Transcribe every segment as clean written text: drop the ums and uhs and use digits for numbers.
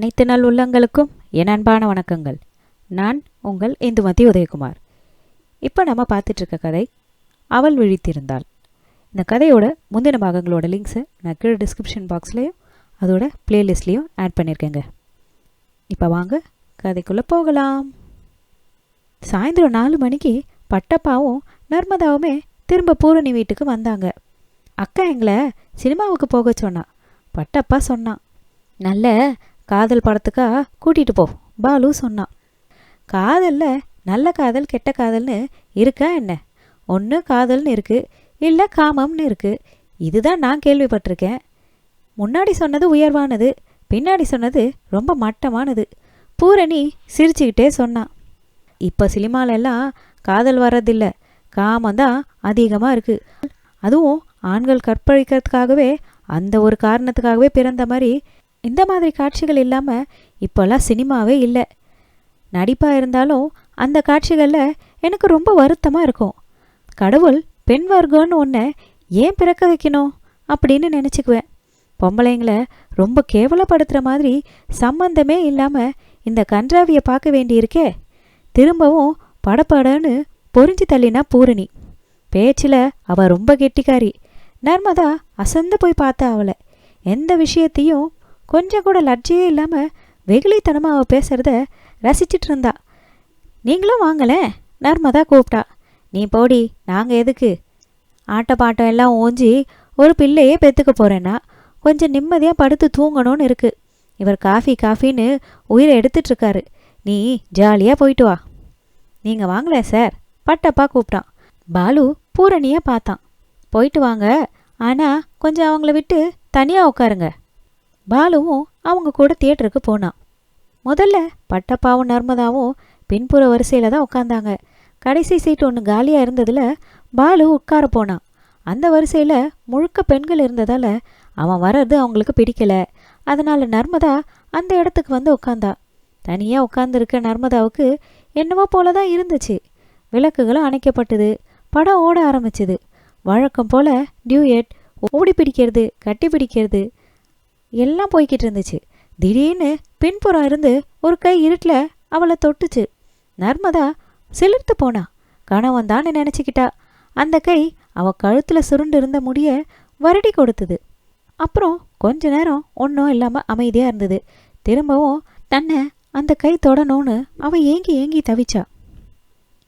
அனைத்து நல் உள்ளங்களுக்கும் என் அன்பான வணக்கங்கள். நான் உங்கள் இந்துமதி உதயகுமார். இப்போ நம்ம பார்த்துட்ருக்க கதை அவள் விழித்திருந்தாள். இந்த கதையோட முந்தின பாகங்களோட லிங்க்ஸை நான் கீழே டிஸ்கிரிப்ஷன் பாக்ஸ்லேயும் அதோட பிளேலிஸ்ட்லேயும் ஆட் பண்ணியிருக்கேங்க. இப்போ வாங்க கதைக்குள்ளே போகலாம். சாயந்தரம் 4 மணிக்கு பட்டப்பாவும் நர்மதாவுமே திரும்ப பூரணி வீட்டுக்கு வந்தாங்க. அக்கா எங்களை சினிமாவுக்கு போக சொன்னா. பட்டப்பா சொன்னான், நல்ல காதல் படத்துக்கா கூட்டிகிட்டு போ. பாலு சொன்னான். காதலில் நல்ல காதல் கெட்ட காதல்னு இருக்கா என்ன? ஒன்று காதல்னு இருக்குது, இல்லை காமம்னு இருக்குது. இதுதான் நான் கேள்விப்பட்டிருக்கேன். முன்னாடி சொன்னது உயர்வானது, பின்னாடி சொன்னது ரொம்ப மட்டமானது. பூரணி சிரிச்சுக்கிட்டே சொன்னான். இப்போ சினிமாலெல்லாம் காதல் வர்றதில்லை, காமந்தான் அதிகமாக இருக்குது. அதுவும் ஆண்கள் கற்பழிக்கிறதுக்காகவே, அந்த ஒரு காரணத்துக்காகவே பிறந்த மாதிரி இந்த மாதிரி காட்சிகள் இல்லாமல் இப்போல்லாம் சினிமாவே இல்லை. நடிப்பாக இருந்தாலும் அந்த காட்சிகளில் எனக்கு ரொம்ப வருத்தமாக இருக்கும். கடவுள் பெண் வர்க்கம்னு ஒன்றை ஏன் பிறக்க வைக்கணும் அப்படின்னு நினச்சிக்குவேன். பொம்பளைங்களை ரொம்ப கேவலப்படுத்துகிற மாதிரி சம்பந்தமே இல்லாமல் இந்த கன்றாவியை பார்க்க வேண்டியிருக்கே. திரும்பவும் படப்படன்னு பொறிஞ்சு தள்ளினா பூரணி. பேச்சில் அவள் ரொம்ப கெட்டிக்காரி. நர்மதா அசந்து போய் பார்த்தா அவளை. எந்த விஷயத்தையும் கொஞ்சம் கூட லட்சியே இல்லாமல் வெகுளித்தனமாக அவள் பேசுகிறத ரசிச்சிட்டு இருந்தா. நீங்களும் வாங்கலேன், நர்மதா கூப்பிட்டா. நீ போடி, நாங்கள் எதுக்கு? ஆட்டப்பாட்டம் எல்லாம் ஓஞ்சி ஒரு பிள்ளையே பெற்றுக்க போகிறேன்னா கொஞ்சம் நிம்மதியாக படுத்து தூங்கணும்னு இருக்குது. இவர் காஃபின்னு உயிரை எடுத்துட்ருக்காரு. நீ ஜாலியாக போயிட்டு வா. நீங்கள் வாங்கலேன் சார், பட்டப்பா கூப்பிட்டான். பாலு பூரணியாக பார்த்தான். போயிட்டு வாங்க, ஆனால் கொஞ்சம் அவங்கள விட்டு தனியாக உட்காருங்க. பாலுவும் அவங்க கூட தியேட்டருக்கு போனான். முதல்ல பட்டப்பாவும் நர்மதாவும் பின்புற வரிசையில் தான் உட்காந்தாங்க. கடைசி சீட்டு ஒன்று காலியாக இருந்ததில் பாலு உட்கார போனான். அந்த வரிசையில் முழுக்க பெண்கள் இருந்ததால் அவன் வர்றது அவங்களுக்கு பிடிக்கலை. அதனால் நர்மதா அந்த இடத்துக்கு வந்து உட்காந்தா. தனியாக உட்காந்துருக்க நர்மதாவுக்கு என்னவோ போல தான் இருந்துச்சு. விளக்குகளும் அணைக்கப்பட்டது. படம் ஓட ஆரம்பிச்சுது. வழக்கம் போல் டியூயட், ஓடி பிடிக்கிறது, கட்டி பிடிக்கிறது எல்லாம் போய்கிட்டு இருந்துச்சு. திடீர்னு பின்புறம் இருந்து ஒரு கை இருட்டில் அவளை தொட்டுச்சு. நர்மதா சிலிர்த்து போனா. கணவன் தான் நினச்சிக்கிட்டா. அந்த கை அவள் கழுத்தில் சுருண்டு இருந்த முடிய வருடி கொடுத்தது. அப்புறம் கொஞ்ச நேரம் ஒன்றும் இல்லாமல் அமைதியாக இருந்தது. திரும்பவும் தன்னை அந்த கை தொடணும்னு அவள் ஏங்கி தவிச்சா.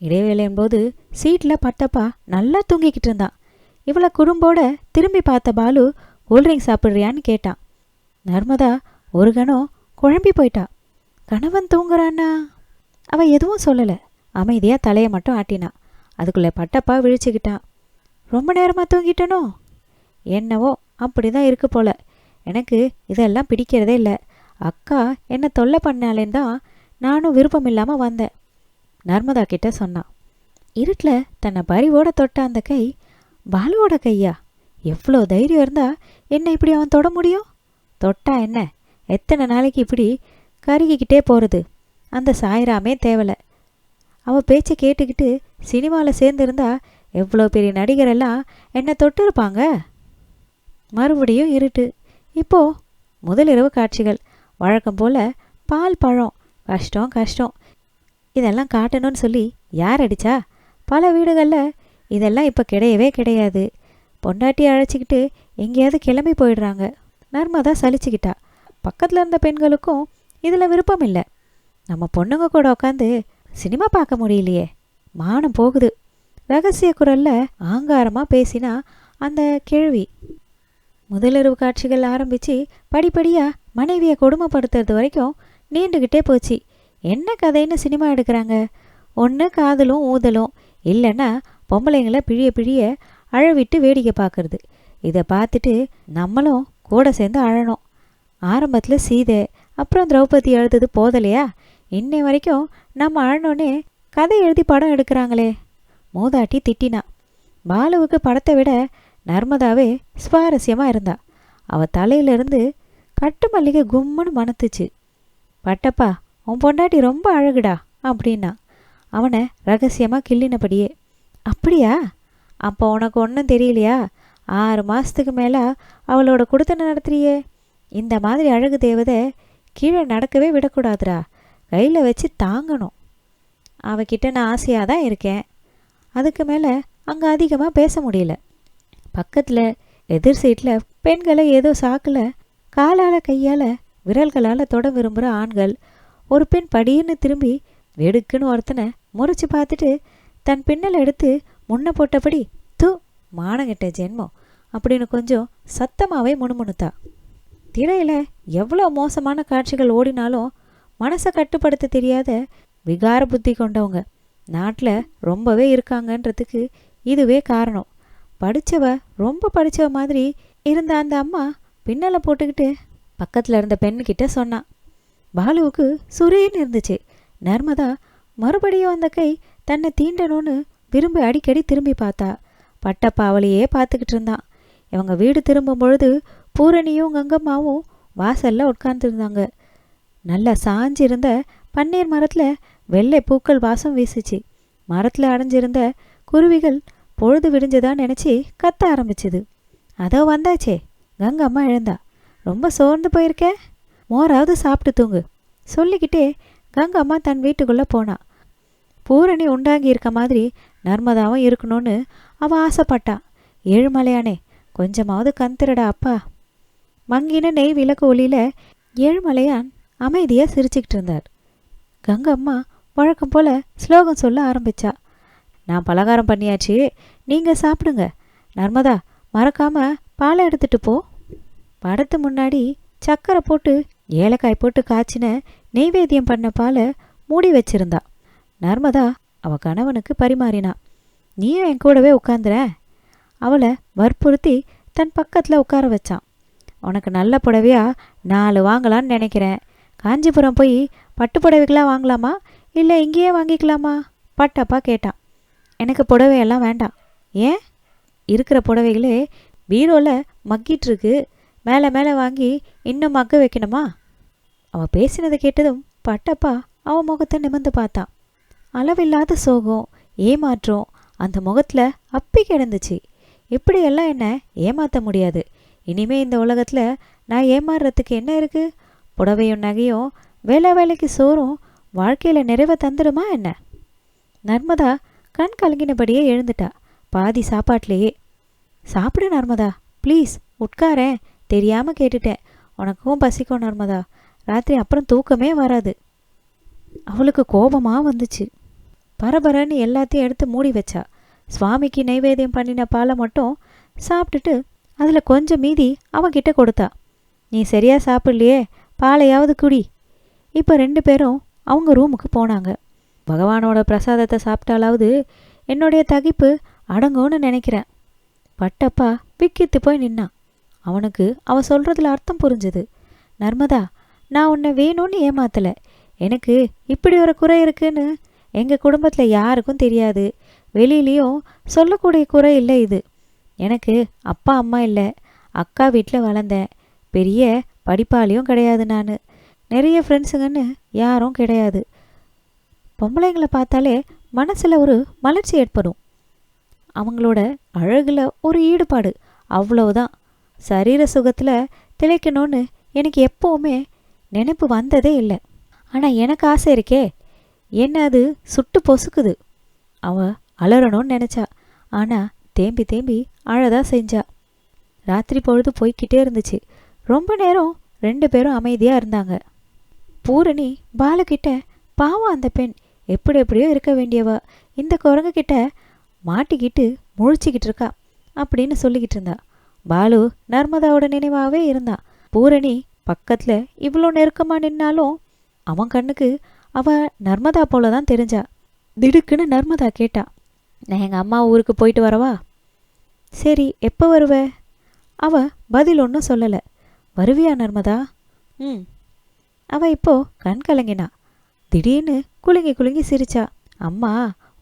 இடைவேளையின் போது சீட்டில் பட்டப்பா நல்லா தூங்கிக்கிட்டு இருந்தான். இவளை குறும்போட திரும்பி பார்த்த பாலு கூல்ட்ரிங்க் சாப்பிட்றியான்னு கேட்டான். நர்மதா ஒரு கணம் குழம்பி போயிட்டா. கணவன் தூங்குறான்னா? அவள் எதுவும் சொல்லலை, அமைதியாக தலையை மட்டும் ஆட்டினா. அதுக்குள்ளே பட்டப்பா விழிச்சுக்கிட்டான். ரொம்ப நேரமாக தூங்கிட்டனோ? என்னவோ அப்படி தான் இருக்கு போல. எனக்கு இதெல்லாம் பிடிக்கிறதே இல்லை. அக்கா என்னை தொல்லை பண்ணாலேன்னு தான் நானும் விருப்பம் இல்லாமல் வந்தேன், நர்மதா கிட்ட சொன்னான். இருட்டில் தன்னை பறிவோட தொட்ட அந்த கை பாலுவோட கையா? எவ்வளோ தைரியம் இருந்தா என்ன இப்படி அவன் தொட முடியும்? தொட்டா என்ன, எத்தனை நாளைக்கு இப்படி கருகிக்கிட்டே போகிறது? அந்த சாய்ராமே தேவலை. அவள் பேச்சை கேட்டுக்கிட்டு சினிமாவில் சேர்ந்துருந்தா எவ்வளோ பெரிய நடிகரெல்லாம் என்னை தொட்டிருப்பாங்க. மறுபடியும் இருட்டு. இப்போது முதலிரவு காட்சிகள். வழக்கம் போல் பால் பழம், கஷ்டம். இதெல்லாம் காட்டணும்னு சொல்லி யார் அடித்தா? பல வீடுகளில் இதெல்லாம் இப்போ கிடையவே கிடையாது. பொண்டாட்டியை அழைச்சிக்கிட்டு எங்கேயாவது கிளம்பி போயிடுறாங்க. நர்மதா சலிச்சுக்கிட்டா. பக்கத்தில் இருந்த பெண்களுக்கும் இதில் விருப்பம் இல்லை. நம்ம பொண்ணுங்க கூட உட்காந்து சினிமா பார்க்க முடியலையே, மானம் போகுது. ரகசிய குரலில் ஆங்காரமாக பேசினா அந்த கிழவி. முதலிரவு காட்சிகள் ஆரம்பித்து படிப்படியாக மனைவியை கொடுமைப்படுத்துறது வரைக்கும் நீண்டுக்கிட்டே போச்சு. என்ன கதைன்னு சினிமா எடுக்கிறாங்க? ஒன்று காதலும் ஊதலும், இல்லைன்னா பொம்பளைங்களை பிழிய அழவிட்டு வேடிக்கை பார்க்கறது. இதை பார்த்துட்டு நம்மளும் கூட சேர்ந்து அழணும். ஆரம்பத்தில் சீதை, அப்புறம் திரௌபதி எழுதுது போதலையா? இன்னை வரைக்கும் நம்ம அழனோன்னே கதை எழுதி படம் எடுக்கிறாங்களே. மூதாட்டி திட்டினா. பாலுவுக்கு படத்தை விட நர்மதாவே சுவாரஸ்யமாக இருந்தா. அவள் தலையிலிருந்து கட்டு மல்லிகை கும்முன்னு மணத்துச்சு. பட்டப்பா, உன் பொண்டாட்டி ரொம்ப அழகுடா அப்படின்னா. அவனை ரகசியமாக கிள்ளினபடியே. அப்படியா? அப்போ உனக்கு ஒன்றும் தெரியலையா? 6 மாதத்துக்கு மேலே அவளோட குடுத்தனை நடத்துறியே. இந்த மாதிரி அழகு தேவதை கீழே நடக்கவே விடக்கூடாதுடா, கையில் வச்சு தாங்கணும். அவகிட்ட நான் ஆசையாக தான் இருக்கேன். அதுக்கு மேலே அங்கே அதிகமாக பேச முடியல. பக்கத்தில் எதிர் சீட்டில் பெண்களை ஏதோ சாக்கில் காலால் கையால் விரல்களால் தொட விரும்புகிற ஆண்கள். ஒரு பெண் படின்னு திரும்பி வெடுக்குன்னு ஒருத்தனை முறைச்சி பார்த்துட்டு தன் பின்னல் எடுத்து முன்ன போட்டபடி தூ மானங்கிட்ட ஜென்மம் அப்படின்னு கொஞ்சம் சத்தமாகவே முணுமுணுத்தா. திரையில் எவ்வளோ மோசமான காட்சிகள் ஓடினாலும் மனசை கட்டுப்படுத்த தெரியாத விகார புத்தி கொண்டவங்க நாட்டில் ரொம்பவே இருக்காங்கன்றதுக்கு இதுவே காரணம். படித்தவ, ரொம்ப படித்தவ மாதிரி இருந்த அந்த அம்மா பின்னலை போட்டுக்கிட்டு பக்கத்தில் இருந்த பெண்ணுக்கிட்ட சொன்னான். பாலுவுக்கு சுரேன்னு இருந்துச்சு. நர்மதா மறுபடியும் அந்த கை தன்னை தீண்டணும்னு விரும்பி அடிக்கடி திரும்பி பார்த்தா. பட்டப்பா அவளையே பார்த்துக்கிட்டு இருந்தான். இவங்க வீடு திரும்பும் பொழுது பூரணியும் கங்கம்மாவும் வாசலில் உட்கார்ந்துருந்தாங்க. நல்லா சாஞ்சிருந்த பன்னீர் மரத்தில் வெள்ளை பூக்கள் வாசம் வீசுச்சு. மரத்தில் அடைஞ்சிருந்த குருவிகள் பொழுது விடிஞ்சதா நினச்சி கத்த ஆரம்பிச்சுது. அதோ வந்தாச்சே, கங்கம்மா எழுந்தா. ரொம்ப சோர்ந்து போயிருக்க, மோராவது சாப்பிட்டு தூங்கு சொல்லிக்கிட்டே கங்கம்மா தன் வீட்டுக்குள்ளே போனா. பூரணி உண்டாங்கி இருக்க மாதிரி நர்மதாவும் இருக்கணும்னு அவள் ஆசைப்பட்டா. ஏழுமலையானே, கொஞ்சமாவது கந்திரடா அப்பா. மங்கின நெய் விளக்கு ஒளியில் ஏழுமலையான் அமைதியாக சிரிச்சுக்கிட்டு இருந்தார். கங்கம்மா வழக்கம் போல் ஸ்லோகம் சொல்ல ஆரம்பித்தா. நான் பலகாரம் பண்ணியாச்சு, நீங்கள் சாப்பிடுங்க. நர்மதா, மறக்காமல் பாலை எடுத்துகிட்டு போ. படத்து முன்னாடி சக்கரை போட்டு ஏலக்காய் போட்டு காய்ச்சின நெய்வேத்தியம் பண்ண பாலை மூடி வச்சிருந்தா. நர்மதா அவள் கணவனுக்கு பரிமாறினா. நீயும் என் கூடவே உட்காந்துற. அவளை வற்புறுத்தி தன் பக்கத்தில் உட்கார வச்சான். உனக்கு நல்ல புடவையா 4 வாங்கலான்னு நினைக்கிறேன். காஞ்சிபுரம் போய் பட்டு புடவைகளாக வாங்கலாமா இல்லை இங்கேயே வாங்கிக்கலாமா? பட்டப்பா கேட்டான். எனக்கு புடவையெல்லாம் வேண்டாம். ஏன்? இருக்கிற புடவைகளே பீரோவில் மக்கிட்டுருக்கு, மேலே மேலே வாங்கி இன்னும் மக்க வைக்கணுமா? அவள் பேசினதை கேட்டதும் பட்டப்பா அவன் முகத்தை நிமிர்ந்து பார்த்தான். அளவில்லாத சோகம், ஏமாற்றம் அந்த முகத்தில் அப்பி கிடந்துச்சு. இப்படியெல்லாம் என்ன ஏமாற்ற முடியாது. இனிமே இந்த உலகத்தில் நான் ஏமாறுறதுக்கு என்ன இருக்குது? புடவையும் நகையும் வேலைக்கு சோறும் வாழ்க்கையில் நிறைவை தந்துடுமா என்ன? நர்மதா கண் கலங்கினபடியே எழுந்துட்டா. பாதி சாப்பாட்லேயே. சாப்பிடு நர்மதா, ப்ளீஸ் உட்காரேன். தெரியாமல் கேட்டுட்டேன். உனக்கும் பசிக்கும் நர்மதா. ராத்திரி அப்புறம் தூக்கமே வராது. அவளுக்கு கோபமாக வந்துச்சு. பரபரன்னு எல்லாத்தையும் எடுத்து மூடி வச்சா. சுவாமிக்கு நைவேத்தியம் பண்ணின பாலை மட்டும் சாப்பிட்டுட்டு அதில் கொஞ்சம் மீதி அவன்கிட்ட கொடுத்தா. நீ சரியாக சாப்பிட்லையே, பாலையாவது குடி. இப்போ 2 பேரும் அவங்க ரூமுக்கு போனாங்க. பகவானோட பிரசாதத்தை சாப்பிட்டாலாவது என்னுடைய தகிப்பு அடங்கும்னு நினைக்கிறேன். பட்டப்பா விக்கித்து போய் நின்னான். அவனுக்கு அவ சொல்கிறதுல அர்த்தம் புரிஞ்சுது. நர்மதா, நான் உன்னை வேணும்னு ஏமாத்தலை. எனக்கு இப்படி ஒரு குறை இருக்குன்னு எங்கள் குடும்பத்தில் யாருக்கும் தெரியாது. வெளியிலையும் சொல்லக்கூடிய குறை இல்லை இது. எனக்கு அப்பா அம்மா இல்லை. அக்கா வீட்டில் வளர்ந்தேன். பெரிய படிப்பாளியும் கிடையாது. நான் நிறைய ஃப்ரெண்ட்ஸுங்கன்னு யாரும் கிடையாது. பொம்பளைங்களை பார்த்தாலே மனசில் ஒரு மலர்ச்சி ஏற்படும். அவங்களோட அழகில் ஒரு ஈடுபாடு, அவ்வளவுதான். சரீர சுகத்தில் திளைக்கணும்னு எனக்கு எப்போவுமே நினைப்பு வந்ததே இல்லை. ஆனால் எனக்கு ஆசை இருக்கே, என்ன அது சுட்டு பொசுக்குது. அவள் அலறணும்னு நினச்சா. ஆனால் தேம்பி தேம்பி அழதான் செஞ்சா. ராத்திரி பொழுது போய்கிட்டே இருந்துச்சு. ரொம்ப நேரம் 2 பேரும் அமைதியாக இருந்தாங்க. பூரணி பாலுக்கிட்ட, பாவம் அந்த பெண் எப்படியோ இருக்க வேண்டியவ இந்த குரங்குகிட்ட மாட்டிக்கிட்டு முழிச்சிக்கிட்டு இருக்கா அப்படின்னு சொல்லிக்கிட்டு இருந்தா. பாலு நர்மதாவோட நினைவாகவே இருந்தான். பூரணி பக்கத்தில் இவ்வளோ நெருக்கமாக நின்னாலும் அவன் கண்ணுக்கு அவ நர்மதா போல தான் தெரிஞ்சா. திடுக்குன்னு நர்மதா கேட்டா, நான் எங்கள் அம்மா ஊருக்கு போயிட்டு வரவா? சரி, எப்போ வருவ? அவ பதில் ஒன்றும் சொல்லலை. வருவியா நர்மதா? அவ இப்போ கண் கலங்கினா. திடீர்னு குலுங்கி சிரிச்சா. அம்மா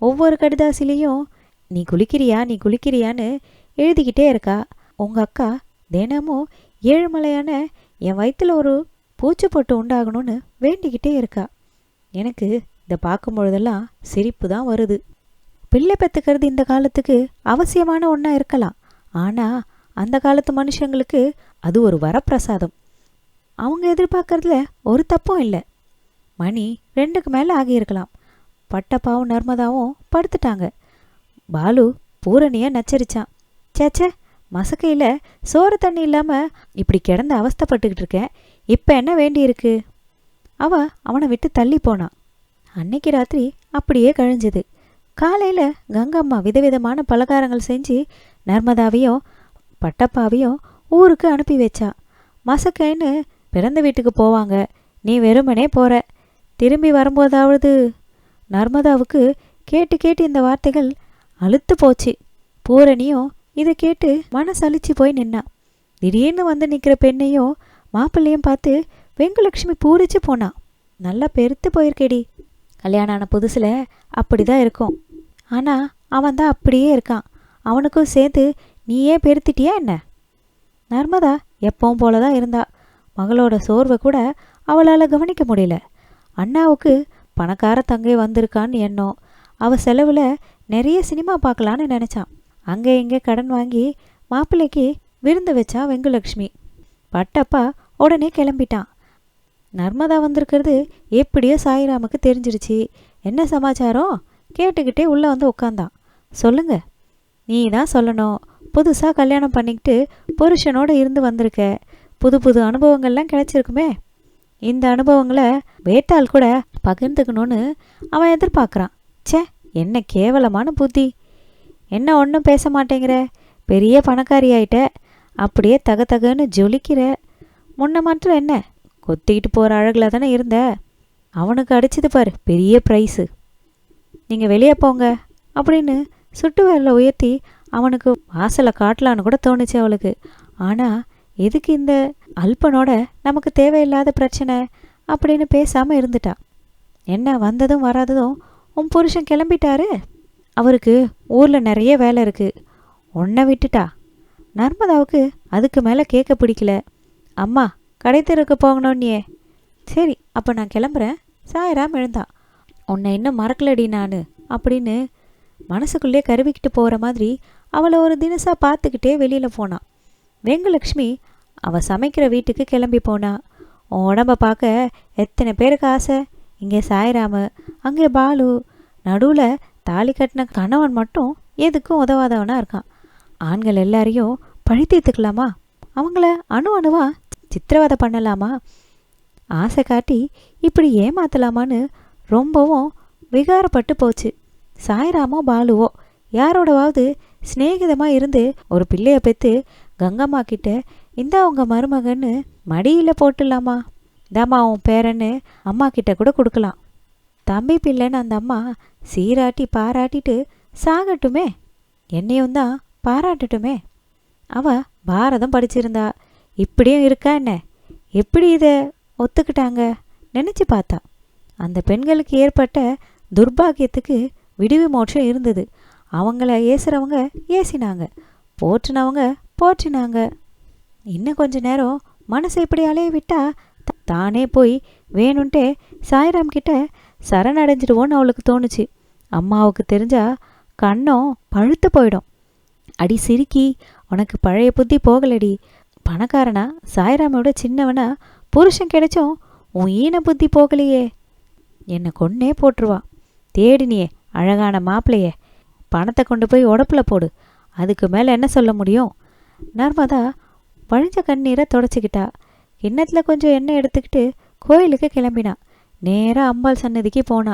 ஒவ்வொரு கடிதாசிலையும் நீ குளிக்கிறியான்னு எழுதிக்கிட்டே இருக்கா. உங்கள் அக்கா தினமும் ஏழுமலையான என் வயிற்றுல ஒரு பூச்சி போட்டு உண்டாகணும்னு வேண்டிக்கிட்டே இருக்கா. எனக்கு இதை பார்க்கும் பொழுதெல்லாம் சிரிப்பு தான் வருது. பிள்ளை பெற்றுக்கிறது இந்த காலத்துக்கு அவசியமான ஒன்றா இருக்கலாம். ஆனால் அந்த காலத்து மனுஷங்களுக்கு அது ஒரு வரப்பிரசாதம். அவங்க எதிர்பார்க்கறதுல ஒரு தப்பும் இல்லை. மணி 2க்கு மேலே ஆகியிருக்கலாம். பட்டப்பாவும் நர்மதாவும் படுத்துட்டாங்க. பாலு பூரணியை நச்சரிச்சான். சேச்சே, மசக்கையில் சோறு தண்ணி இல்லாமல் இப்படி கிடந்து அவஸ்தைப்பட்டுக்கிட்டு இருக்கேன். இப்போ என்ன வேண்டியிருக்கு? அவனை விட்டு தள்ளி போனான். அன்னைக்கு ராத்திரி அப்படியே கழிஞ்சுது. காலையில் கங்கம்மா விதவிதமான பலகாரங்கள் செஞ்சு நர்மதாவையும் பட்டப்பாவையும் ஊருக்கு அனுப்பி வச்சா. மசக்கைன்னு பிறந்த வீட்டுக்கு போவாங்க, நீ வெறுமனே போகிற, திரும்பி வரும்போதாவது. நர்மதாவுக்கு கேட்டு கேட்டு இந்த வார்த்தைகள் அழுத்து போச்சு. பூரணியும் இதை கேட்டு மனசலிச்சு போய் நின்னா. திடீர்னு வந்து நிற்கிற பெண்ணையும் மாப்பிள்ளையும் பார்த்து வெங்குலட்சுமி பூரிச்சு போனா. நல்லா பெருத்து போயிருக்கேடி. கல்யாணம் ஆன புதுசில் அப்படி தான் இருக்கும். ஆனால் அவன் தான் அப்படியே இருக்கான். அவனுக்கும் சேர்த்து நீயே பெருத்திட்டியா என்ன? நர்மதா எப்பவும் போல தான் இருந்தா. மகளோட சோர்வை கூட அவளால் கவனிக்க முடியல. அண்ணாவுக்கு பணக்கார தங்கை வந்திருக்கான்னு எண்ணம். அவள் செலவில் நிறைய சினிமா பார்க்கலான்னு நினச்சான். அங்கே இங்கே கடன் வாங்கி மாப்பிள்ளைக்கு விருந்து வச்சா வெங்குலட்சுமி. பட்டப்பா உடனே கிளம்பிட்டான். நர்மதா வந்திருக்கிறது எப்படியோ சாயிராமுக்கு தெரிஞ்சிருச்சு. என்ன சமாச்சாரம் கேட்டுக்கிட்டே உள்ளே வந்து உட்காந்தான். சொல்லுங்க, நீ தான் சொல்லணும். புதுசாக கல்யாணம் பண்ணிக்கிட்டு புருஷனோடு இருந்து வந்திருக்க. புது புது அனுபவங்கள்லாம் கிடைச்சிருக்குமே. இந்த அனுபவங்களை வேட்டால் கூட பகிர்ந்துக்கணும்னு அவன் எதிர்பார்க்குறான். ச்சே, என்ன கேவலமான புத்தி. என்ன ஒன்றும் பேச மாட்டேங்கிற? பெரிய பணக்காரி ஆயிட்ட, அப்படியே தகன்னு ஜொலிக்கிற. முன்ன மாத்திரம் என்ன கொத்திக்கிட்டு போகிற அழகில் தானே இருந்த. அவனுக்கு அடிச்சது பாரு பெரிய ப்ரைஸு. நீங்கள் வெளியே போங்க அப்படின்னு சுட்டு விரலை உயர்த்தி அவனுக்கு வாசலை காட்டலான்னு கூட தோணுச்சு அவளுக்கு. ஆனால் எதுக்கு இந்த அல்பனோட நமக்கு தேவையில்லாத பிரச்சனை அப்படின்னு பேசாமல் இருந்துட்டா. என்ன வந்ததும் வராததும் உன் புருஷன் கிளம்பிட்டாரு. அவருக்கு ஊரில் நிறைய வேலை இருக்குது, உன்னை விட்டுட்டா. நர்மதாவுக்கு அதுக்கு மேலே கேட்க பிடிக்கல. அம்மா கடை தெருக்கு போகணும்னியே. சரி, அப்போ நான் கிளம்புறேன். சாயராம் எழுந்தான். உன்னை இன்னும் மறக்கலடி நான் அப்படின்னு மனசுக்குள்ளே கருவிக்கிட்டு போகிற மாதிரி அவளை ஒரு தினசாக பார்த்துக்கிட்டே வெளியில் போனான். வெங்குலட்சுமி அவள் சமைக்கிற வீட்டுக்கு கிளம்பி போனா. உன் உடம்ப பார்க்க எத்தனை பேருக்கு ஆசை. இங்கே சாய்ராமு, அங்கே பாலு, நடுவில் தாலி கட்டின கணவன் மட்டும் எதுக்கும் உதவாதவனாக இருக்கான். ஆண்கள் எல்லாரையும் பழி தீர்த்துக்கலாமா? அவங்கள அணுவா சித்திரவதை பண்ணலாமா? ஆசை காட்டி இப்படி ஏமாத்தலாமான்னு ரொம்பவும் விகாரப்பட்டு போச்சு. சாய்ராமோ பாலுவோ யாரோடவாவது சிநேகிதமாக இருந்து ஒரு பிள்ளைய பெற்று கங்கம்மா கிட்ட இந்த அவங்க மருமகன்னு மடியில் போட்டுடலாமா? இதாம்மா உன் பேரன்னு அம்மா கிட்ட கூட கொடுக்கலாம். தம்பி பிள்ளைன்னு அந்த அம்மா சீராட்டி பாராட்டிட்டு சாகட்டுமே, என்னையும் தான் பாராட்டட்டுமே. அவ பாரதம் படிச்சிருந்தா. இப்படியும் இருக்கா என்ன? எப்படி இதை ஒத்துக்கிட்டாங்க நினச்சி பார்த்தா. அந்த பெண்களுக்கு ஏற்பட்ட துர்பாகியத்துக்கு விடுவி மோட்சம் இருந்தது. அவங்கள ஏசுறவங்க ஏசினாங்க, போற்றினவங்க போற்றினாங்க. இன்னும் கொஞ்ச நேரம் மனசை இப்படி அலைய விட்டா தானே போய் வேணும்ட்டே சாய்ராம் கிட்ட சரணடைஞ்சிடுவோன்னு அவளுக்கு தோணுச்சு. அம்மாவுக்கு தெரிஞ்சா கண்ணம் பழுத்து போயிடும். அடி சிரிக்கி, உனக்கு பழைய புத்தி போகலடி. பணக்காரனா சாய்ராமோட சின்னவனா புருஷன் கிடைச்சும் உன் ஈன புத்தி போகலையே. என்னை கொன்னே போட்டுருவா. தேடினியே அழகான மாப்பிள்ளைய, பணத்தை கொண்டு போய் உடப்புல போடு. அதுக்கு மேலே என்ன சொல்ல முடியும்? நர்மதா வழிஞ்ச கண்ணீரை தொடச்சிக்கிட்டா. கிண்ணத்தில் கொஞ்சம் எண்ணெய் எடுத்துக்கிட்டு கோயிலுக்கு கிளம்பினா. நேராக அம்பாள் சன்னதிக்கு போனா.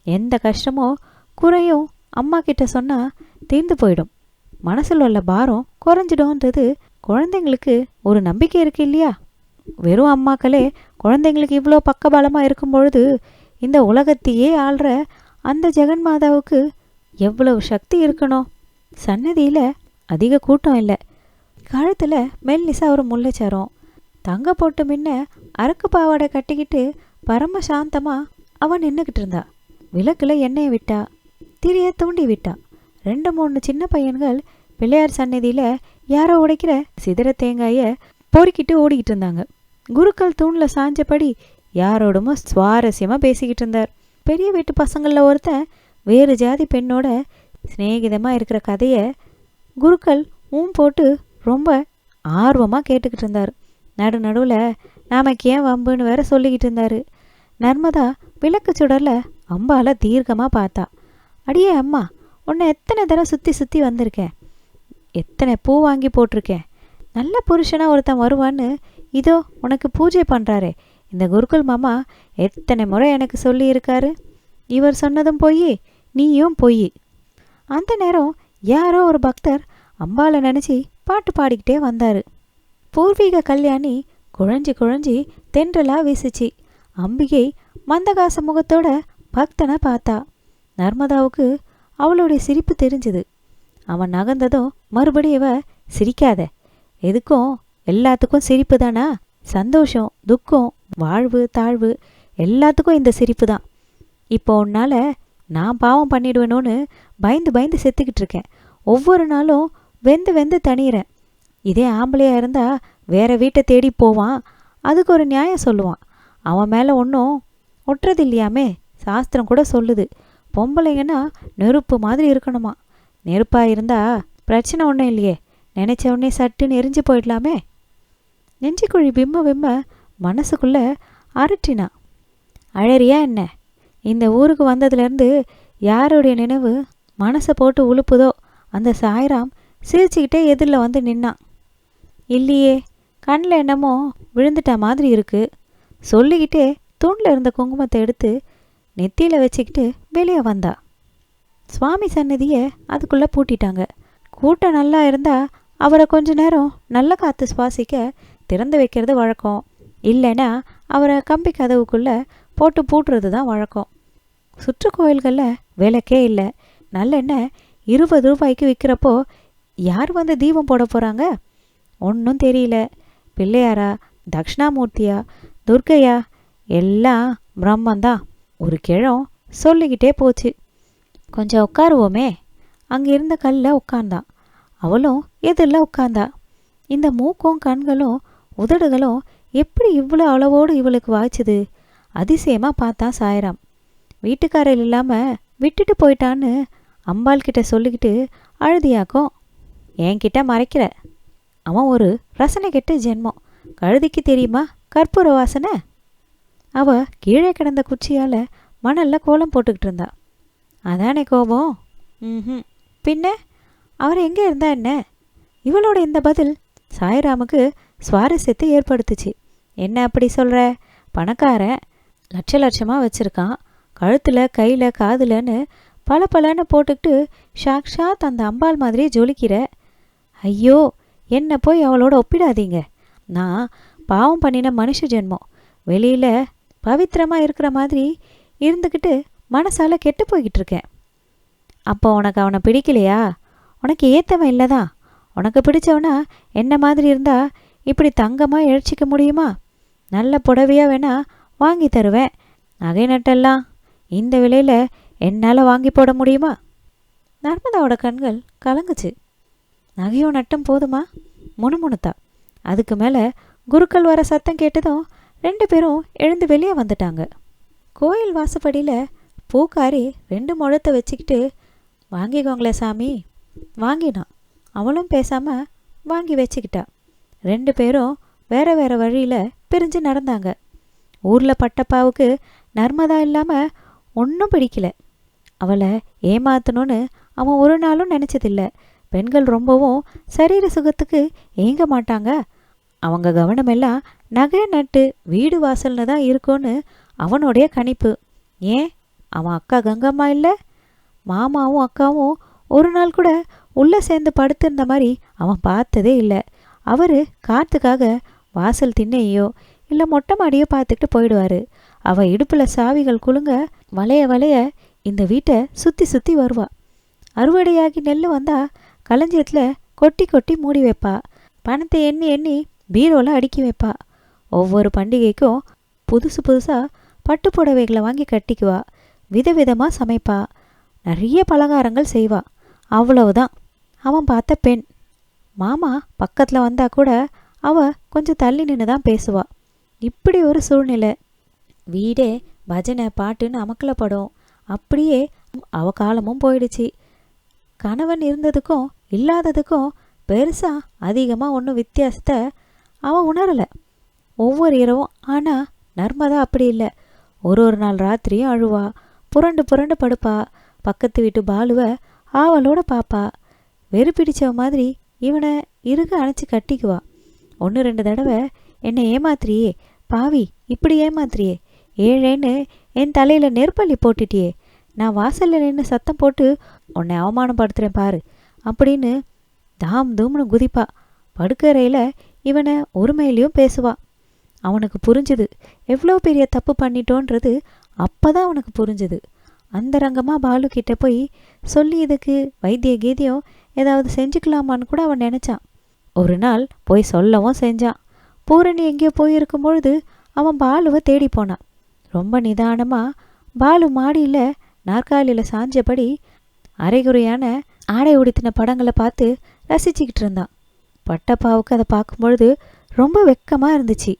எந்த கஷ்டமோ குறையும் அம்மா கிட்ட சொன்னால் தீர்ந்து போயிடும், மனசில் உள்ள பாரம் குறைஞ்சிடும்ன்றது குழந்தைங்களுக்கு ஒரு நம்பிக்கை இருக்கு இல்லையா? வெறும் அம்மாக்களே குழந்தைங்களுக்கு இவ்வளோ பக்கபலமாக இருக்கும் பொழுது இந்த உலகத்தையே ஆள்ற அந்த ஜெகன்மாதாவுக்கு எவ்வளவு சக்தி இருக்கணும். சன்னதியில் அதிக கூட்டம் இல்லை. கழுத்தில் மெல்லிசா ஒரு முல்லைச்சரம், தங்க போட்டு முன்ன அரக்கு பாவாடை கட்டிக்கிட்டு பரம சாந்தமாக அவன் நின்றுக்கிட்டு இருந்தா. விளக்கில் எண்ணெயை விட்டா, திரியை தூண்டி விட்டா. 2-3 சின்ன பையன்கள் பிள்ளையார் சன்னதியில் யாரோ உடைக்கிற சிதற தேங்காயை பொறுக்கிட்டு ஓடிக்கிட்டு இருந்தாங்க. குருக்கள் தூணில் சாஞ்சபடி யாரோடமோ சுவாரஸ்யமாக பேசிக்கிட்டு இருந்தார். பெரிய வீட்டு பசங்களில் ஒருத்தன் வேறு ஜாதி பெண்ணோட சிநேகிதமாக இருக்கிற கதையை குருக்கள் போட்டு ரொம்ப ஆர்வமாக கேட்டுக்கிட்டு இருந்தார். நடுவில் நாமக்கு ஏன் வம்புன்னு வேற சொல்லிக்கிட்டு இருந்தாரு. நர்மதா விளக்கு சுடரில் அம்பால தீர்க்கமாக பார்த்தா. அடியே அம்மா, உன்னை எத்தனை தடவை சுற்றி சுற்றி வந்திருக்கேன், எத்தனை பூ வாங்கி போட்டிருக்கேன். நல்ல புருஷனாக ஒருத்தன் வருவான்னு இதோ உனக்கு பூஜை பண்ணுறாரே இந்த குருக்குல் மாமா எத்தனை முறை எனக்கு சொல்லியிருக்காரு. இவர் சொன்னதும் பொய், நீயும் பொய். அந்த நேரம் யாரோ ஒரு பக்தர் அம்பாவை நினச்சி பாட்டு பாடிக்கிட்டே வந்தார். பூர்வீக கல்யாணி குழஞ்சி குழஞ்சி தென்றலாக வீசிச்சு. அம்பிகை மந்தகாச முகத்தோட பக்தனை பார்த்தா. நர்மதாவுக்கு அவளுடைய சிரிப்பு தெரிஞ்சுது. அவன் நகர்ந்ததும் மறுபடியும் இவ சிரிக்காத, எதுக்கும் எல்லாத்துக்கும் சிரிப்பு தானா, சந்தோஷம் துக்கம் வாழ்வு தாழ்வு எல்லாத்துக்கும் இந்த சிரிப்பு தான். இப்போ உன்னால் நான் பாவம் பண்ணிடுவேணும்னு பயந்து பயந்து செத்துக்கிட்டு இருக்கேன். ஒவ்வொரு நாளும் வெந்து வெந்து தணிகிறேன். இதே ஆம்பளையாக இருந்தால் வேற வீட்டை தேடி போவான், அதுக்கு ஒரு நியாயம் சொல்லுவான். அவன் மேலே ஒன்றும் ஒட்டுறது இல்லையாமே, சாஸ்திரம் கூட சொல்லுது. பொம்பளைங்கன்னா நெருப்பு மாதிரி இருக்கணுமா. நெருப்பாக இருந்தால் பிரச்சனை ஒன்றும் இல்லையே, நினச்ச உடனே சட்டுன்னு எரிஞ்சு போயிடலாமே. நெஞ்சிக்குழி விம்ம விம்ம மனசுக்குள்ளே அரட்டினா. அழறியா என்ன? இந்த ஊருக்கு வந்ததுலேருந்து யாருடைய நினைவு மனசை போட்டு உழுப்புதோ அந்த சாய்ராம் சிரிச்சுக்கிட்டே எதிரில் வந்து நின்னான். இல்லையே, கண்ணில் என்னமோ விழுந்துட்டா மாதிரி இருக்கு. சொல்லிக்கிட்டே தூண்டில் இருந்த குங்குமத்தை எடுத்து நெத்தியில் வச்சுக்கிட்டு வெளியே வந்தா. சுவாமி சன்னதியை அதுக்குள்ளே பூட்டிட்டாங்க. கூட்டம் நல்லா இருந்தால் அவரை கொஞ்ச நேரம் நல்ல காற்று சுவாசிக்க திறந்து வைக்கிறது வழக்கம். இல்லைன்னா அவரை கம்பி கதவுக்குள்ளே போட்டு பூட்டுறது தான் வழக்கம். சுற்று கோயில்களில் விளக்கே இல்லை. நல்லெண்ணெய் 20 ரூபாய்க்கு விற்கிறப்போ யார் வந்து தீபம் போட போகிறாங்க? ஒன்றும் தெரியல. பிள்ளையாரா, தக்ஷணாமூர்த்தியா, துர்க்கையா, எல்லாம் பிரம்மந்தான். ஒரு கிழம் சொல்லிக்கிட்டே போச்சு. கொஞ்சம் உட்காருவோமே. அங்கே இருந்த கல்லில் உட்கார்ந்தான். அவளும் எதிரில் உட்கார்ந்தா. இந்த மூக்கும் கண்களும் உதடுகளும் எப்படி இவ்வளோ அளவோடு இவளுக்கு வாய்ச்சுது? அதிசயமாக பார்த்தான் சாய்ராம். வீட்டுக்காரர் இல்லாமல் விட்டுட்டு போயிட்டான்னு அம்பாள் கிட்ட சொல்லிக்கிட்டு அழுதியாக்கும். என்கிட்ட மறைக்கிற. அவன் ஒரு ரசனை கெட்ட ஜென்மம். கழுதிக்கு தெரியுமா கற்பூர வாசனை? அவ கீழே கிடந்த குச்சியால் மணலில் கோலம் போட்டுக்கிட்டு இருந்தா. அதானே கோபம்? பின்ன அவர் எங்கே இருந்தா என்ன? இவளோட இந்த பதில் சாய்ராமுக்கு சுவாரஸ்யத்தை ஏற்படுத்துச்சு. என்ன அப்படி சொல்கிற? பணக்காரன், லட்ச லட்சமாக வச்சுருக்கான், கழுத்தில் கையில் காதுலன்னு பல பலன்னு போட்டுக்கிட்டு சாக்ஷாத் அந்த அம்பாள் மாதிரியே ஜொலிக்கிற. ஐயோ, என்னை போய் அவளோட ஒப்பிடாதீங்க. நான் பாவம் பண்ணின மனுஷ ஜென்மம். வெளியில் பவித்திரமாக இருக்கிற மாதிரி இருந்துக்கிட்டு மனசால் கெட்டு போய்கிட்டு இருக்கேன். அப்போ உனக்கு அவனை பிடிக்கலையா? உனக்கு ஏற்றவன் இல்லைதான். உனக்கு பிடிச்சவனா என்ன மாதிரி இருந்தால் இப்படி தங்கமாக இழைச்சிக்க முடியுமா? நல்ல புடவையாக வேணா வாங்கி தருவேன். நகை நட்டெல்லாம் இந்த விலையில் என்னால் வாங்கி போட முடியுமா? நர்மதாவோட கண்கள் கலங்குச்சு. நகையும் நட்டம் போதுமா? முணுமுணுத்தா. அதுக்கு மேலே குருக்கள் வர சத்தம் கேட்டதும் 2 பேரும் எழுந்து வெளியே வந்துட்டாங்க. கோயில் வாசப்படியில் பூக்காரி 2 முழத்தை வச்சுக்கிட்டு, வாங்கிக்கோங்களே சாமி. வாங்கினான். அவளும் பேசாமல் வாங்கி வச்சுக்கிட்டா. 2 பேரும் வேற வேற வழியில் பிரிஞ்சு நடந்தாங்க. ஊரில் பட்டப்பாவுக்கு நர்மதா இல்லாமல் ஒன்றும் பிடிக்கல. அவளை ஏமாத்தணும்னு அவன் ஒரு நாளும் நினச்சதில்லை. பெண்கள் ரொம்பவும் சரீர சுகத்துக்கு ஏங்க மாட்டாங்க. அவங்க கவனமெல்லாம் நகை நட்டு வீடு வாசல்னு தான் இருக்கும்னு அவனுடைய கணிப்பு. ஏன், அவன் அக்கா கங்கம்மா இல்லை? மாமாவும் அக்காவும் ஒரு நாள் கூட உள்ளே சேர்ந்து படுத்திருந்த மாதிரி அவன் பார்த்ததே இல்லை. அவர் காற்றுக்காக வாசல் திண்ணையோ இல்லை மொட்டை மாடியோ பார்த்துக்கிட்டு போயிடுவார். அவள் இடுப்பில் சாவிகள் குலுங்க வளைய வளைய இந்த வீட்டை சுற்றி சுற்றி வருவா. அறுவடையாகி நெல் வந்தால் களஞ்சியத்தில் கொட்டி கொட்டி மூடி வைப்பா. பணத்தை எண்ணி எண்ணி பீரோவில் அடுக்கி வைப்பா. ஒவ்வொரு பண்டிகைக்கும் புதுசு புதுசாக பட்டு புடவைகளை வாங்கி கட்டிக்குவா. விதவிதமாக சமைப்பா. நிறைய பலகாரங்கள் செய்வா. அவ்வளவுதான் அவன் பார்த்த பெண். மாமா பக்கத்தில் வந்தால் கூட அவள் கொஞ்சம் தள்ளி நின்று தான் பேசுவா. இப்படி ஒரு சூழ்நிலை. வீடே பஜனை பாட்டுன்னு அமக்கலப்படும். அப்படியே அவ காலமும் போயிடுச்சு. கணவன் இருந்ததுக்கும் இல்லாததுக்கும் பெருசாக அதிகமாக ஒன்றும் வித்தியாசத்தை அவன் உணரலை. ஒவ்வொரு இரவும். ஆனால் நர்மதா அப்படி இல்லை. ஒரு நாள் ராத்திரியும் அழுவா, புரண்டு புரண்டு படுப்பா. பக்கத்து வீட்டு பாலுவை ஆவலோட பாப்பா. வெறி பிடிச்ச மாதிரி இவனை இறுக அணைச்சி கட்டிக்குவா. 1-2 தடவை என்னை ஏமாத்திரியே பாவி, இப்படி ஏமாத்திரியே, ஏழேன்னு என் தலையில் நெருப்பள்ளி போட்டுட்டியே, நான் வாசலில் நின்று சத்தம் போட்டு உன்னை அவமானப்படுத்துகிறேன் பாரு அப்படின்னு தாம் தூம்னு குதிப்பா. படுக்கறையில் இவனை ஒருமையிலையும் பேசுவா. அவனுக்கு புரிஞ்சுது எவ்வளோ பெரிய தப்பு பண்ணிட்டோன்றது. அப்போ தான் அவனுக்கு புரிஞ்சுது. அந்தரங்கமாக பாலு கிட்ட போய் சொல்லி இதுக்கு வைத்திய கீதியம் ஏதாவது செஞ்சுக்கலாமான்னு கூட அவன் நினச்சான். ஒரு நாள் போய் சொல்லவும் செஞ்சான். பூரணி எங்கேயோ போயிருக்கும் பொழுது அவன் பாலுவை தேடி போனான். ரொம்ப நிதானமாக பாலு மாடியில் நாற்காலியில் சாஞ்சபடி அரைகுறையான ஆடை உடுத்தின படங்களை பார்த்து ரசிச்சுக்கிட்டு இருந்தான். பட்டப்பாவுக்கு அதை பார்க்கும்பொழுது ரொம்ப வெக்கமாக இருந்துச்சு.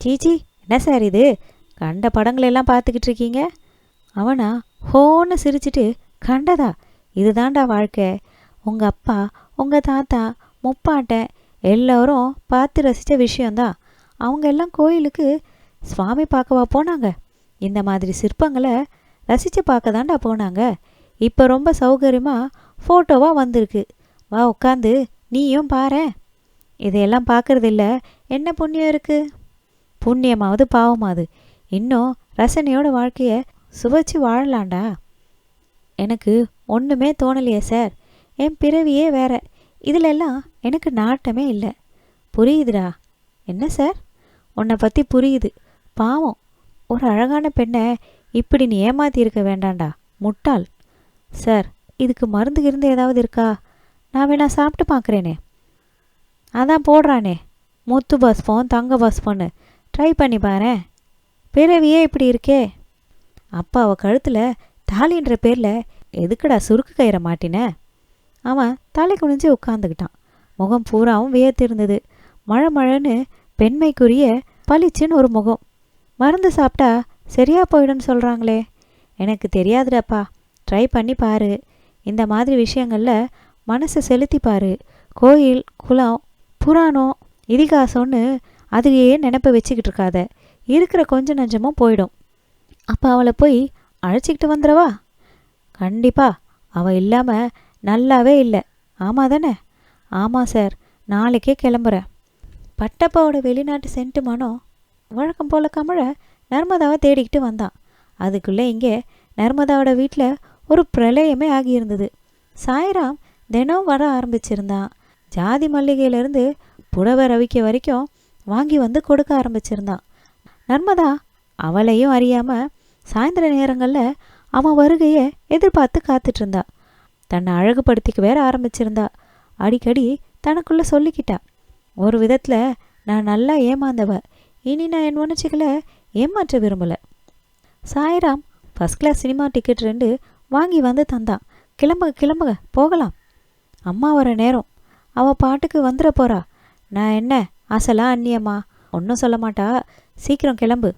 சீச்சி, என்ன சார் இது, கண்ட படங்களெல்லாம் பார்த்துக்கிட்டு இருக்கீங்க? அவனா ஹோன்னு சிரிச்சிட்டு, கண்டதா, இதுதாண்டா வாழ்க்கை. உங்கள் அப்பா, உங்கள் தாத்தா, முப்பாட்டன் எல்லோரும் பார்த்து ரசித்த விஷயந்தான். அவங்க எல்லாம் கோயிலுக்கு சுவாமி பார்க்கவா போனாங்க? இந்த மாதிரி சிற்பங்களை ரசித்து பார்க்க தாண்டா போனாங்க. இப்போ ரொம்ப சௌகரியமாக ஃபோட்டோவாக வந்திருக்கு. வா உட்காந்து நீயும் பாரேன். இதையெல்லாம் பார்க்குறதில்ல என்ன புண்ணியம் இருக்குது? புண்ணியமாவது பாவமாவது, இன்னும் ரசனையோட வாழ்க்கையை சுவைச்சு வாழலாண்டா. எனக்கு ஒன்றுமே தோணலையே சார். என் பிறவியே வேற. இதிலெல்லாம் எனக்கு நாட்டமே இல்லை. புரியுதுடா. என்ன சார்? உன்னை பற்றி புரியுது. பாவம், ஒரு அழகான பெண்ணை இப்படி நீ ஏமாற்றி இருக்க வேண்டாண்டா, முட்டாள். சார், இதுக்கு மருந்து கிருந்து ஏதாவது இருக்கா? நான் வேணா சாப்பிட்டு பார்க்குறேனே. அதான் போடுறானே முத்து பஸ்பம் தங்க பஸ்பம்னு, ட்ரை பண்ணி பாரேன். பிறவியே இப்படி இருக்கே. அப்பா அவள் கழுத்தில் தாலின்ற பேரில் எதுக்குடா சுருக்கு கயிற மாட்டின? அவன் தலை குனிஞ்சு உட்காந்துக்கிட்டான். முகம் பூராவும் வியர்த்திருந்தது. மழை மழைன்னு பெண்மைக்குரிய பளிச்சுன்னு ஒரு முகம். மருந்து சாப்பிட்டா சரியா போயிடும்னு சொல்கிறாங்களே. எனக்கு தெரியாதுடாப்பா. ட்ரை பண்ணி பாரு. இந்த மாதிரி விஷயங்களில் மனசை செலுத்தி பாரு. கோயில், குளம், புராணம், இதிகாசம்னு அதையே நினைப்ப வச்சுக்கிட்டு இருக்காத. இருக்கிற கொஞ்சம் நஞ்சமும் போயிடும். அப்போ அவளை போய் அழைச்சிக்கிட்டு வந்துடவா? கண்டிப்பா. அவள் இல்லாமல் நல்லாவே இல்லை. ஆமாம் தானே? ஆமாம் சார், நாளைக்கே கிளம்புறேன். பட்டப்பாவோட வெளிநாட்டு சென்ட்டு மனம் வழக்கம் போல் கமழ நர்மதாவை தேடிக்கிட்டு வந்தான். அதுக்குள்ளே இங்கே நர்மதாவோட வீட்டில் ஒரு பிரளயமே ஆகியிருந்தது. சாய்ராம் தினம் வர ஆரம்பிச்சிருந்தான். ஜாதி மல்லிகையிலேருந்து புடவை ரவிக்க வரைக்கும் வாங்கி வந்து கொடுக்க ஆரம்பிச்சிருந்தான். நர்மதா அவளையும் அறியாமல் சாயந்தர நேரங்களில் அவன் வருகையை எதிர்பார்த்து காத்துட்டு இருந்தா. தன்னை அழகுபடுத்திக்க வேற ஆரம்பிச்சிருந்தா. அடிக்கடி தனக்குள்ளே சொல்லிக்கிட்டா, ஒரு விதத்தில் நான் நல்லா ஏமாந்தவ, இனி நான் என் உணர்ச்சிகளை ஏமாற்ற விரும்பலை. Sairam first class cinema ticket 2 வாங்கி வந்து தந்தான். கிளம்புக கிளம்புக போகலாம். அம்மா வர நேரம். அவள் பாட்டுக்கு வந்துட போறா. நான் என்ன அசலா அந்நியம்மா? ஒன்றும் சொல்ல மாட்டா. சீக்கிரம் கிளம்பு.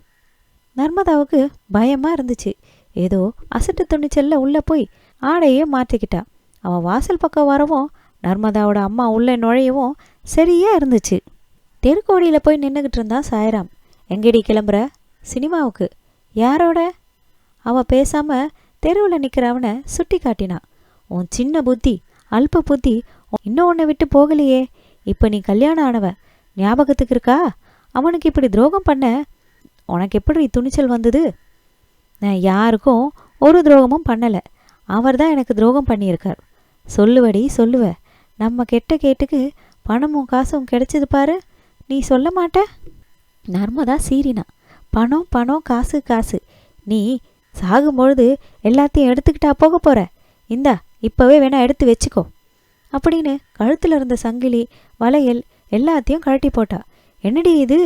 நர்மதாவுக்கு பயமாக இருந்துச்சு. ஏதோ அசட்டு துணிச்சலில் உள்ளே போய் ஆடையே மாற்றிக்கிட்டா. அவன் வாசல் பக்கம் வரவும் நர்மதாவோட அம்மா உள்ளே நுழையவும் சரியாக இருந்துச்சு. தெருக்கோடியில் போய் நின்றுக்கிட்டு இருந்தான் சாய்ராம். எங்கேடி கிளம்புற? சினிமாவுக்கு. யாரோட? அவள் பேசாமல் தெருவில் நிற்கிறவனை சுட்டி காட்டினான். உன் சின்ன புத்தி, அல்ப புத்தி இன்னும் உன்னை விட்டு போகலையே. இப்போ நீ கல்யாணம் ஆனவ, ஞாபகத்துக்கு இருக்கா? அவனுக்கு இப்படி துரோகம் பண்ண உனக்கு எப்படி துணிச்சல் வந்தது? நான் யாருக்கும் ஒரு துரோகமும் பண்ணலை. அவர் தான் எனக்கு துரோகம் பண்ணியிருக்கார். சொல்லுவடி சொல்லுவ. நம்ம கெட்ட கேட்டுக்கு பணமும் காசும் கிடைச்சது பாரு. நீ சொல்ல மாட்ட? நர்மதா சீரினா. பணம் பணம், காசு காசு. நீ சாகும்பொழுது எல்லாத்தையும் எடுத்துக்கிட்டா போக போகிற? இந்தா இப்போவே வேணா எடுத்து வச்சுக்கோ அப்படின்னு கழுத்தில் இருந்த சங்கிலி, வளையல் எல்லாத்தையும் கழட்டி போட்டா. என்னடி இது?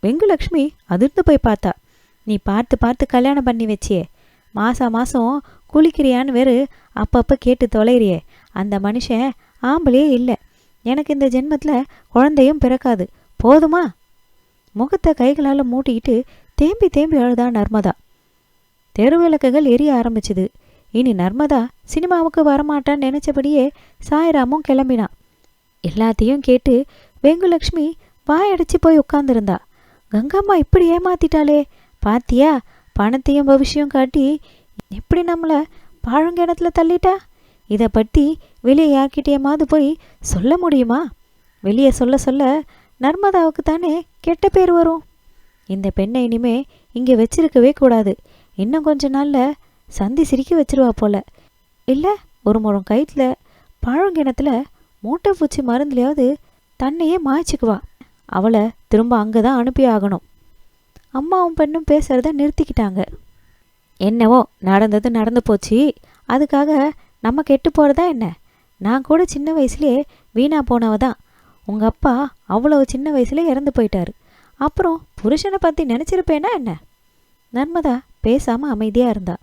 வெங்குலக்ஷ்மி அதிர்ந்து போய் பார்த்தா. நீ பார்த்து பார்த்து கல்யாணம் பண்ணி வச்சியே, மாதம் குளிக்கிறியான்னு வேறு அப்பப்போ கேட்டு தொலைறியே. அந்த மனுஷன் ஆம்பளையே இல்லை. எனக்கு இந்த ஜென்மத்தில் குழந்தையும் பிறக்காது. போதுமா? முகத்தை கைகளால் மூட்டிக்கிட்டு தேம்பி தேம்பி அழுதா நர்மதா. தெருவிளக்குகள் எரிய ஆரம்பிச்சுது. இனி நர்மதா சினிமாவுக்கு வரமாட்டான்னு நினச்சபடியே சாய்ராமும் கிளம்பினான். எல்லாத்தையும் கேட்டு வெங்குலக்ஷ்மி வாயடைச்சி போய் உட்கார்ந்துருந்தா. கங்கம்மா இப்படி ஏமாத்திட்டாளே, பாத்தியா, பணத்தையும் பவிஷ்யம் காட்டி எப்படி நம்மளை பாழுங்கிணத்துல தள்ளிட்டா. இதை பற்றி வெளியே யார்கிட்டேயாவது போய் சொல்ல முடியுமா? வெளியே சொல்ல சொல்ல நர்மதாவுக்கு தானே கெட்ட பேர் வரும். இந்த பெண்ணை இனிமே இங்கே வச்சிருக்கவே கூடாது. இன்னும் கொஞ்ச நாளில் சந்தி சிரிக்க வச்சிருவா போல. இல்லை, ஒரு முறம் கயிற்றில் பாழுங்கிணத்துல மூட்டை பூச்சி மருந்துலையாவது தன்னையே மாய்ச்சிக்குவா. அவளை திரும்ப அங்கே தான் அனுப்பி ஆகணும். அம்மாவும் பெண்ணும் பேசுகிறத நிறுத்திக்கிட்டாங்க. என்னவோ நடந்தது நடந்து போச்சு, அதுக்காக நம்ம கெட்டு போகிறதா என்ன? நான் கூட சின்ன வயசுலேயே வீணா போனவ தான். உங்கள் அப்பா அவ்வளோ சின்ன வயசுல இறந்து போயிட்டாரு. அப்புறம் புருஷனை பற்றி நினச்சிருப்பேனா என்ன? நர்மதா பேசாமல் அமைதியாக இருந்தா.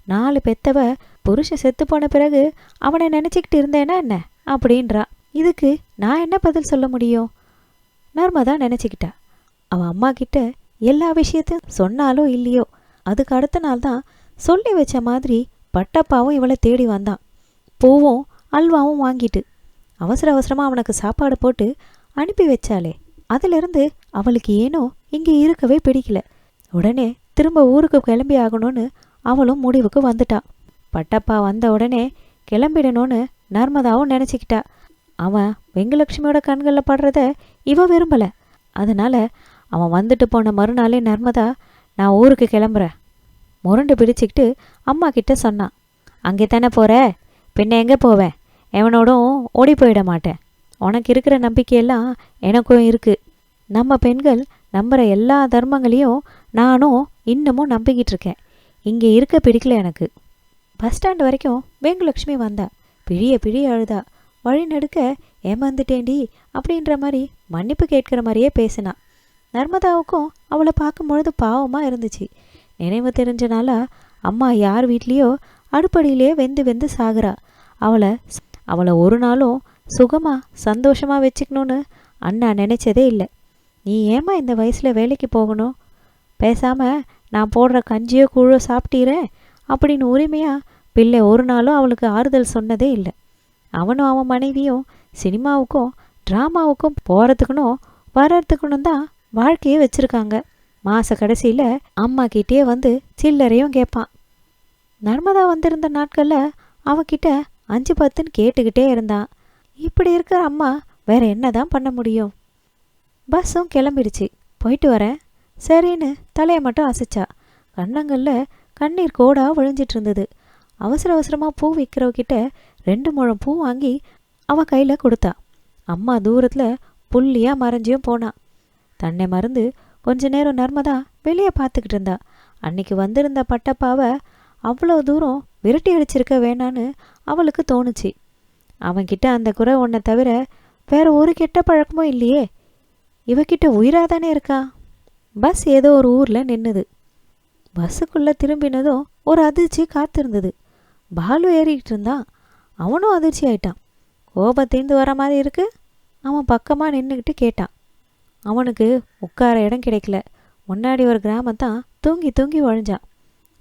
4 பெத்தவ புருஷன் செத்து போன பிறகு அவனை நினச்சிக்கிட்டு இருந்தேனா என்ன அப்படின்றா. இதுக்கு நான் என்ன பதில் சொல்ல முடியும்? நர்மதா நினச்சிக்கிட்டா. அவன் அம்மா கிட்ட எல்லா விஷயத்தையும் சொன்னாலோ இல்லையோ, அதுக்கு அடுத்த நாள் தான் சொல்லி வச்ச மாதிரி பட்டப்பாவும் இவளை தேடி வந்தான். பூவும் அல்வாவும் வாங்கிட்டு அவசர அவசரமாக அவனுக்கு சாப்பாடு போட்டு அனுப்பி வச்சாலே. அதிலிருந்து அவளுக்கு ஏனோ இங்கே இருக்கவே பிடிக்கல. உடனே திரும்ப ஊருக்கு கிளம்பி ஆகணும்னு அவளும் முடிவுக்கு வந்துட்டா. பட்டப்பா வந்த உடனே கிளம்பிடணும்னு நர்மதாவும் நினச்சிக்கிட்டா. அவன் வெங்கலட்சுமியோட கண்களில் படுறத இவ விரும்பலை. அதனால அவன் வந்துட்டு போன மறுநாளே நர்மதா, நான் ஊருக்கு கிளம்புறேன் முரண்டு பிடிச்சிக்கிட்டு அம்மா கிட்ட சொன்னான். அங்கே தானே போகிற, பின்ன எங்கே போவேன்? எவனோடும் ஓடி போயிட மாட்டேன். உனக்கு இருக்கிற நம்பிக்கையெல்லாம் எனக்கும் இருக்குது. நம்ம பெண்கள் நம்புகிற எல்லா தர்மங்களையும் நானும் இன்னமும் நம்பிக்கிட்டு இருக்கேன். இங்கே இருக்க பிடிக்கல எனக்கு. பஸ் ஸ்டாண்ட் வரைக்கும் வெங்கலட்சுமி வந்தா. பிழிய அழுதா. வழி நடுக்க ஏமாந்துட்டேண்டி அப்படின்ற மாதிரி மன்னிப்பு கேட்குற மாதிரியே பேசினா. நர்மதாவுக்கும் அவளை பார்க்கும்பொழுது பாவமாக இருந்துச்சு. நினைவு தெரிஞ்சனால அம்மா யார் வீட்லேயோ அடுப்படியிலே வெந்து சாகுறா. அவளை ஒரு நாளும் சுகமாக சந்தோஷமாக வச்சுக்கணுன்னு அண்ணா நினச்சதே இல்லை. நீ ஏமா இந்த வயசில் வேலைக்கு போகணும்? பேசாமல் நான் போடுற கஞ்சியோ கூழோ சாப்பிட்டீரேன் அப்படின்னு உரிமையாக பிள்ளை ஒரு நாளும் அவளுக்கு ஆறுதல் சொன்னதே இல்லை. அவனும் அவன் மனைவியும் சினிமாவுக்கும் ட்ராமாவுக்கும் போகிறதுக்குனும் வர்றதுக்குனும் தான் வாழ்க்கையே வச்சுருக்காங்க. மாத கடைசியில் அம்மா கிட்டே வந்து சில்லறையும் கேட்பான். நர்மதா வந்திருந்த நாட்களில் அவகிட்ட 5-10ன்னு கேட்டுக்கிட்டே இருந்தான். இப்படி இருக்கிற அம்மா வேற என்ன தான் பண்ண முடியும்? பஸ்ஸும் கிளம்பிடுச்சு. போயிட்டு வரேன் சரின்னு தலையை மட்டும் அசைச்சா. கண்ணங்களில் கண்ணீர் கோடா விழிஞ்சிட்டு இருந்தது. அவசர அவசரமாக பூ விற்கிறவகிட்ட 2 முழம் பூ வாங்கி அவன் கையில் கொடுத்தா. அம்மா தூரத்தில் புள்ளியாக மறைஞ்சியும் போனான். தன்னை மறந்து கொஞ்ச நேரம் நர்மதா வெளியே பார்த்துக்கிட்டு இருந்தா. அன்னைக்கு வந்திருந்த பட்டப்பாவை அவ்வளோ தூரம் விரட்டி அடிச்சிருக்க வேணான்னு அவளுக்கு தோணுச்சு. அவன்கிட்ட அந்த குறை ஒன்றை தவிர வேற ஒரு கெட்ட பழக்கமும் இல்லையே. இவகிட்ட உயிராக தானே இருக்கா. பஸ் ஏதோ ஒரு ஊரில் நின்றுது. பஸ்ஸுக்குள்ளே திரும்பினதும் ஒரு அதிர்ச்சி காத்திருந்தது. பாலு ஏறிக்கிட்டு இருந்தான். அவனும் அதிர்ச்சி ஆயிட்டான். கோபத்தேந்து வர மாதிரி இருக்கு. அவன் பக்கமாக நின்றுக்கிட்டு கேட்டான். அவனுக்கு உட்கார இடம் கிடைக்கல. முன்னாடி ஒரு கிராமத்தான் தூங்கி வழிஞ்சான்.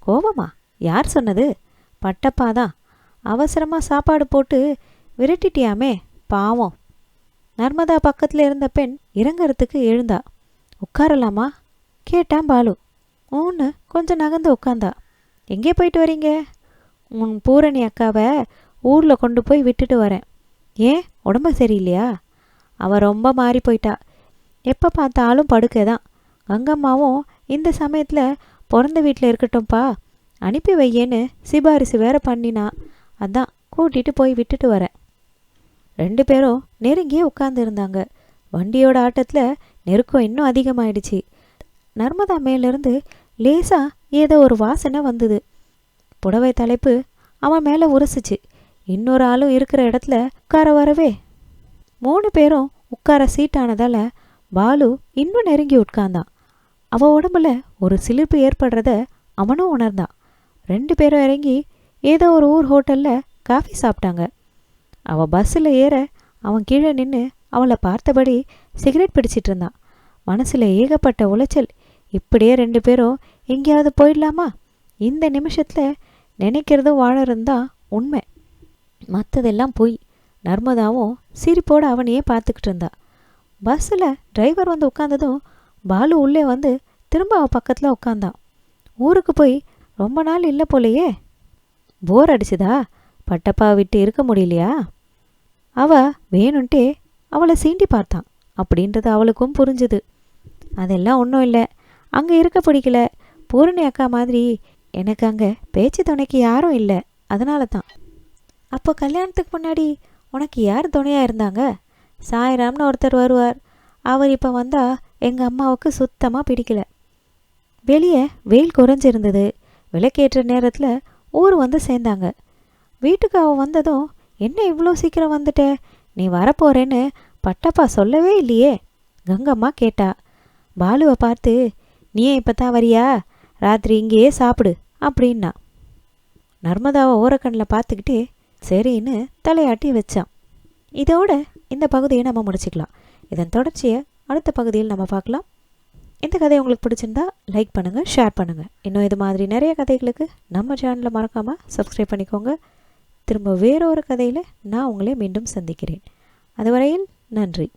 கோபமா? யார் சொன்னது? பட்டப்பா தான். அவசரமாக சாப்பாடு போட்டு விரட்டிட்டியாமே பாவம். நர்மதா பக்கத்தில் இருந்த பெண் இறங்கறதுக்கு எழுந்தா. உட்காரலாமா கேட்டான் பாலு. ஊன்னு கொஞ்சம் நகர்ந்து உட்காந்தா. எங்கே போயிட்டு வரீங்க? உன் பூரணி அக்காவை ஊரில் கொண்டு போய் விட்டுட்டு வரேன். ஏன், உடம்பு சரியில்லையா? அவள் ரொம்ப மாறி போயிட்டா. எப்போ பார்த்தாலும் படுக்கை தான். கங்கம்மாவும் இந்த சமயத்தில் பிறந்த வீட்டில் இருக்கட்டும்ப்பா, அனுப்பி வையேன்னு சிபாரிசு வேற பண்ணினா. அதான் கூட்டிகிட்டு போய் விட்டுட்டு வரேன். 2 பேரும் நெருங்கியே உட்கார்ந்துருந்தாங்க. வண்டியோட ஆட்டத்தில் நெருக்கம் இன்னும் அதிகமாயிடுச்சு. நர்மதா மேலேருந்து லேசாக ஏதோ ஒரு வாசனை வந்தது. புடவை தலைப்பு அவன் மேலே உரசிச்சு. இன்னொரு ஆளும் இருக்கிற இடத்துல உட்கார வரவே 3 பேரும் உட்கார சீட்டானதால் பாலு இன்னும் நெருங்கி உட்கார்ந்தான். அவள் உடம்புல ஒரு சிலிர்ப்பு ஏற்படுறத அவனும் உணர்ந்தான். 2 பேரும் இறங்கி ஏதோ ஒரு ஊர் ஹோட்டலில் காஃபி சாப்பிட்டாங்க. அவள் பஸ்ஸில் ஏற அவன் கீழே நின்று அவளை பார்த்தபடி சிகரெட் பிடிச்சிட்டு இருந்தான். மனசில் ஏகப்பட்ட உளைச்சல். இப்படியே 2 பேரும் எங்கேயாவது போயிடலாமா? இந்த நிமிஷத்தில் நினைக்கிறதும் வாழறதும் தான் உண்மை, மற்றதெல்லாம் பொய். நர்மதாவும் சிரிப்போடு அவனையே பார்த்துக்கிட்டு இருந்தா. பஸ்ஸில் டிரைவர் வந்து உட்கார்ந்ததும் பாலு உள்ளே வந்து திரும்ப அவள் பக்கத்தில் உட்காந்தான். ஊருக்கு போய் ரொம்ப நாள் இல்லை போலையே, போர் அடிச்சுதா, பட்டப்பா விட்டு இருக்க முடியலையா? அவ வேணுன்ட்டே அவளை சீண்டி பார்த்தான். அப்படின்றது அவளுக்கும் புரிஞ்சுது. அதெல்லாம் ஒன்றும் இல்லை, அங்கே இருக்க பிடிக்கல. பூரணி அக்கா மாதிரி எனக்கு அங்கே பேச்சு துணைக்கு யாரும் இல்லை, அதனால தான். அப்போ கல்யாணத்துக்கு முன்னாடி உனக்கு யார் துணையாக இருந்தாங்க? சாய்ராம்னு ஒருத்தர் வருவார். அவர் இப்போ வந்தால் எங்கள் அம்மாவுக்கு சுத்தமாக பிடிக்கல. வெளியே வெயில் குறைஞ்சிருந்தது. விளக்கேற்ற நேரத்தில் ஊர் வந்து சேர்ந்தாங்க. வீட்டுக்கு அவள் வந்ததும், என்ன இவ்வளோ சீக்கிரம் வந்துட்ட, நீ வரப்போறேன்னு பட்டப்பா சொல்லவே இல்லையே, கங்கம்மா கேட்டா. பாலுவை பார்த்து, நீ இப்போ தான் வரியா, ராத்திரி இங்கேயே சாப்பிடு அப்படின்னா. நர்மதாவை ஓரக்கண்ணில் பார்த்துக்கிட்டே சரின்னு தலையாட்டி வச்சான். இதோட இந்த பகுதியை நம்ம முடிச்சுக்கலாம். இதன் தொடர்ச்சியை அடுத்த பகுதியில் நம்ம பார்க்கலாம். இந்த கதை உங்களுக்கு பிடிச்சிருந்தா லைக் பண்ணுங்கள், ஷேர் பண்ணுங்கள். இன்னும் இது மாதிரி நிறைய கதைகளுக்கு நம்ம சேனலை மறக்காமல் சப்ஸ்கிரைப் பண்ணிக்கோங்க. திரும்ப வேறொரு கதையில் நான் உங்களை மீண்டும் சந்திக்கிறேன். அதுவரையில் நன்றி.